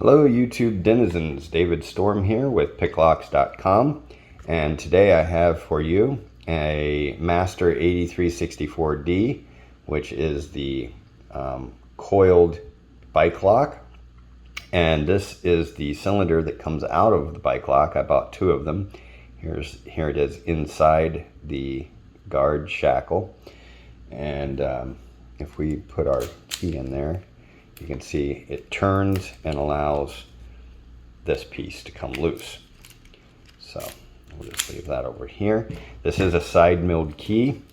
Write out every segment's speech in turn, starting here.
Hello YouTube denizens, David Storm here with PickLocks.com, and today I have for you a Master 8364D, which is the coiled bike lock, and this is the cylinder that comes out of the bike lock. I bought two of them. Here it is inside the guard shackle, and if we put our key in there, you can see it turns and allows this piece to come loose. So we'll just leave that over here. This is a side milled key.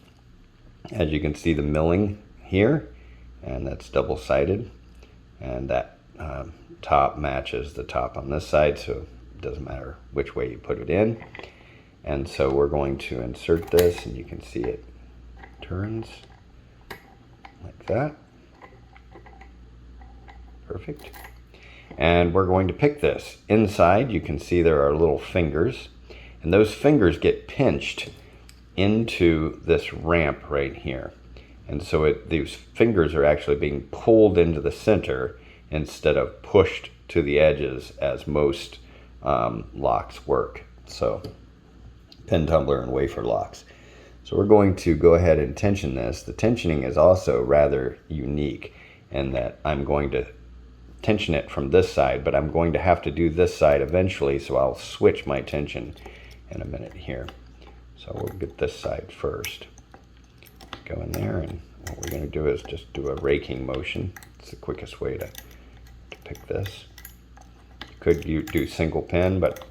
As you can see, the milling here, and that's double-sided, and that top matches the top on this side, so it doesn't matter which way you put it in. And so we're going to insert this, and you can see it turns like that. Perfect. And we're going to pick this. Inside, you can see there are little fingers, and those fingers get pinched into this ramp right here. And so these fingers are actually being pulled into the center instead of pushed to the edges as most locks work. So pin tumbler and wafer locks. So we're going to go ahead and tension this. The tensioning is also rather unique in that I'm going to tension it from this side, but I'm going to have to do this side eventually, so I'll switch my tension in a minute here. So we'll get this side first. Go in there, and what we're going to do is just do a raking motion. It's the quickest way to pick this. You could do single pin, but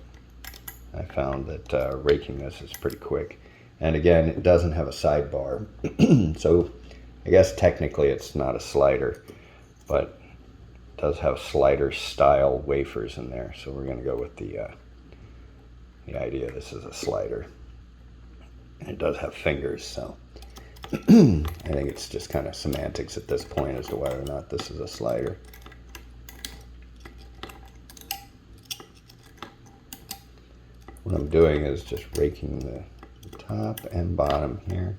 I found that raking this is pretty quick. And again, it doesn't have a sidebar, so I guess technically it's not a slider, but does have slider style wafers in there, so we're going to go with the idea this is a slider. And it does have fingers, so I think it's just kind of semantics at this point as to whether or not this is a slider. What I'm doing is just raking the top and bottom here.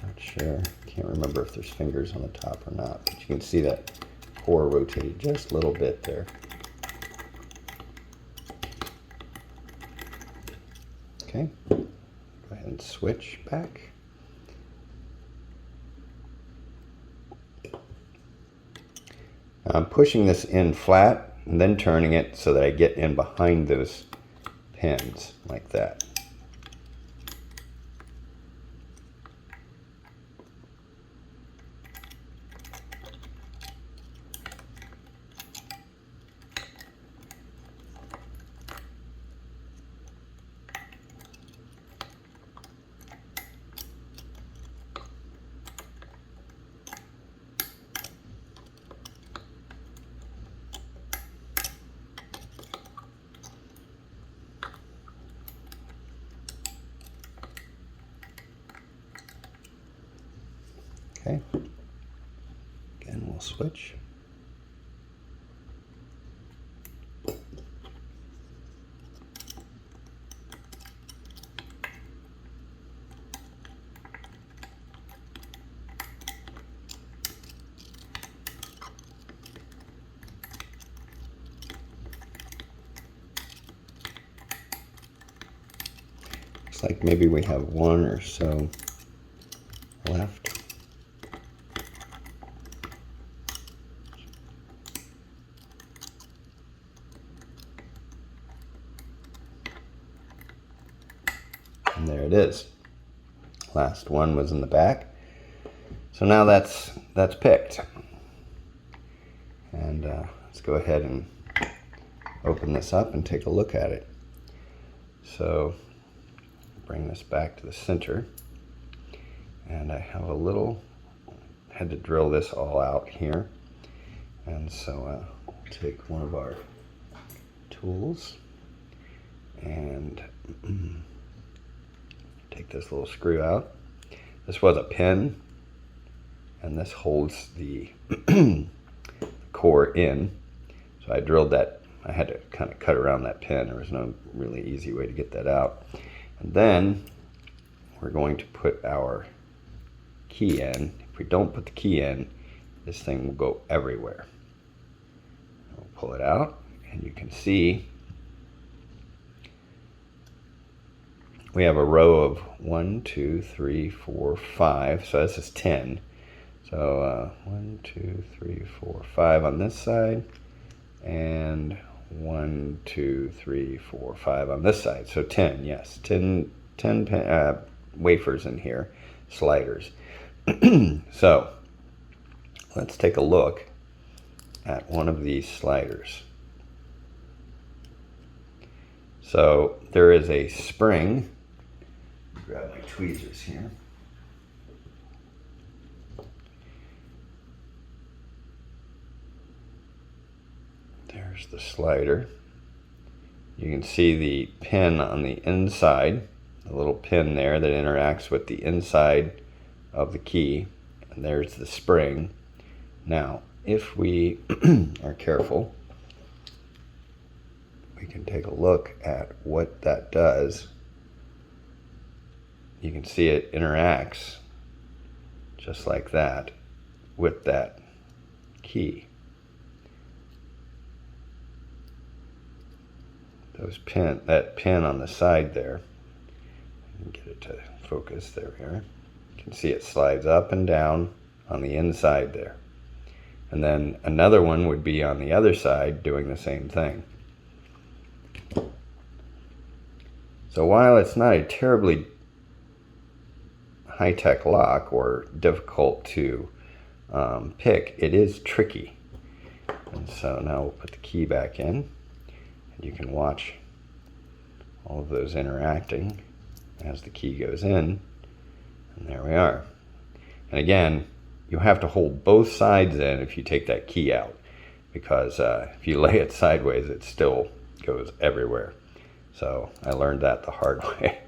Not sure, can't remember if there's fingers on the top or not, but you can see that core rotated just a little bit there. Okay, go ahead and switch back. I'm pushing this in flat and then turning it so that I get in behind those pins like that. Okay, again we'll switch. Looks like maybe we have one or so left. And there it is. Last one was in the back. So now that's picked. And let's go ahead and open this up and take a look at it. So bring this back to the center. And I have had to drill this all out here. And so we'll take one of our tools and take this little screw out. This was a pin, and this holds the core in. So I drilled that. I had to kind of cut around that pin. There was no really easy way to get that out. And then we're going to put our key in. If we don't put the key in, this thing will go everywhere. We'll pull it out, and you can see we have a row of 1, 2, 3, 4, 5. So this is 10. So 1, 2, 3, 4, 5 on this side, and 1, 2, 3, 4, 5 on this side. So 10, yes, 10 wafers in here, sliders. So let's take a look at one of these sliders. So there is a spring. Grab my tweezers here. There's the slider. You can see the pin on the inside, a little pin there that interacts with the inside of the key, and there's the spring. Now, if we are careful, we can take a look at what that does. You can see it interacts just like that with that key. That pin on the side there, get it to focus. There we are. You can see it slides up and down on the inside there. And then another one would be on the other side doing the same thing. So while it's not a terribly high-tech lock or difficult to pick, it is tricky. And so now we'll put the key back in. You can watch all of those interacting as the key goes in, and there we are. And again, you have to hold both sides in if you take that key out, because if you lay it sideways, it still goes everywhere. So I learned that the hard way.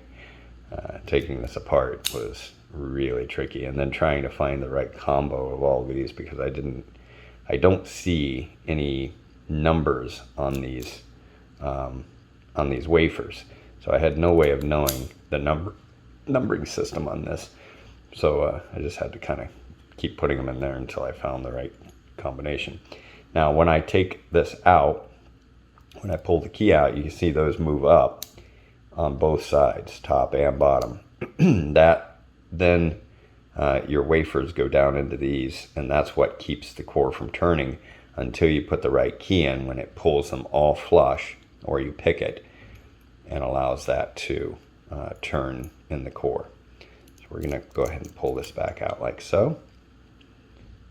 Taking this apart was really tricky, and then trying to find the right combo of all of these, because I don't see any numbers on these wafers, so I had no way of knowing the numbering system on this. So I just had to kind of keep putting them in there until I found the right combination. Now, when I take this out, when I pull the key out, you can see those move up on both sides, top and bottom. Then your wafers go down into these, and that's what keeps the core from turning until you put the right key in, when it pulls them all flush, or you pick it, and allows that to turn in the core. So we're going to go ahead and pull this back out like so.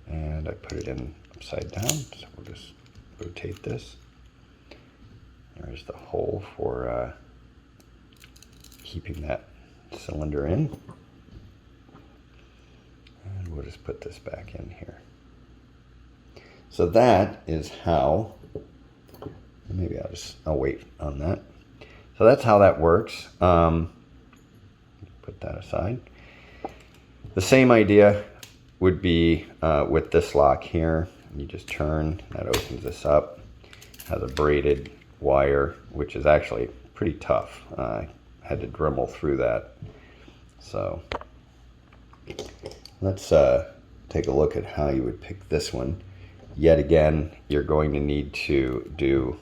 And I put it in upside down, so we'll just rotate this. There's the hole for keeping that cylinder in. And we'll just put this back in here. So that is how, maybe I'll wait on that. So that's how that works. Put that aside. The same idea would be with this lock here. You just turn, that opens this up. It has a braided wire, which is actually pretty tough. I had to Dremel through that. So let's take a look at how you would pick this one. Yet again, you're going to need to do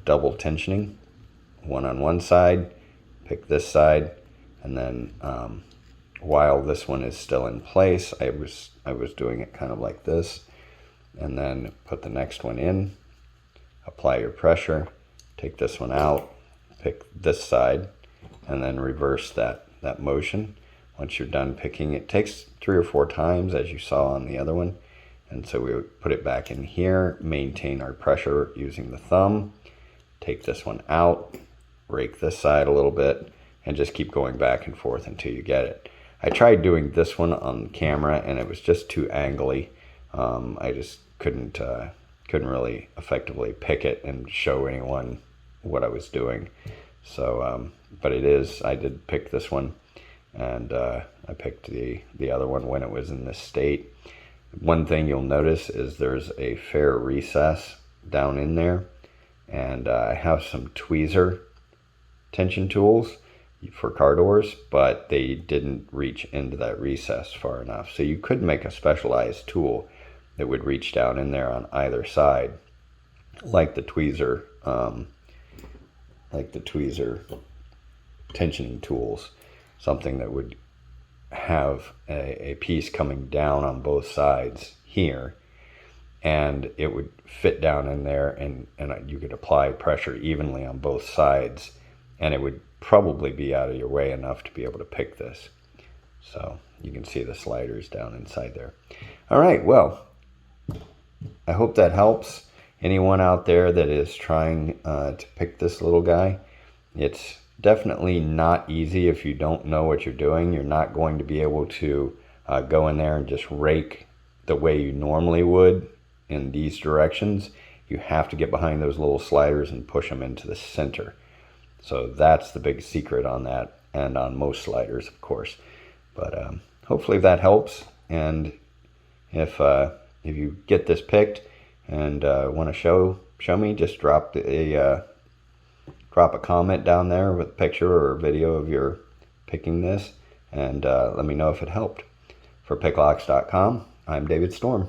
double tensioning, one on one side, pick this side, and then while this one is still in place, I was doing it kind of like this, and then put the next one in, apply your pressure, take this one out, pick this side, and then reverse that motion. Once you're done picking, it takes 3 or 4 times, as you saw on the other one. And so we would put it back in here, maintain our pressure using the thumb, take this one out, rake this side a little bit, and just keep going back and forth until you get it. I tried doing this one on camera, and it was just too angly. I just couldn't really effectively pick it and show anyone what I was doing. So, but I did pick this one, and I picked the other one when it was in this state. One thing you'll notice is there's a fair recess down in there, and I have some tweezer tension tools for car doors, but they didn't reach into that recess far enough. So you could make a specialized tool that would reach down in there on either side like the tweezer tensioning tools, something that would have a piece coming down on both sides here, and it would fit down in there, and you could apply pressure evenly on both sides, and it would probably be out of your way enough to be able to pick this. So you can see the sliders down inside there. All right, well, I hope that helps anyone out there that is trying to pick this little guy. It's definitely not easy if you don't know what you're doing. You're not going to be able to go in there and just rake the way you normally would in these directions. You have to get behind those little sliders and push them into the center. So that's the big secret on that, and on most sliders, of course. But hopefully that helps. And if you get this picked and want to show me, just drop a comment down there with a picture or a video of your picking this, and let me know if it helped. For PickLocks.com, I'm David Storm.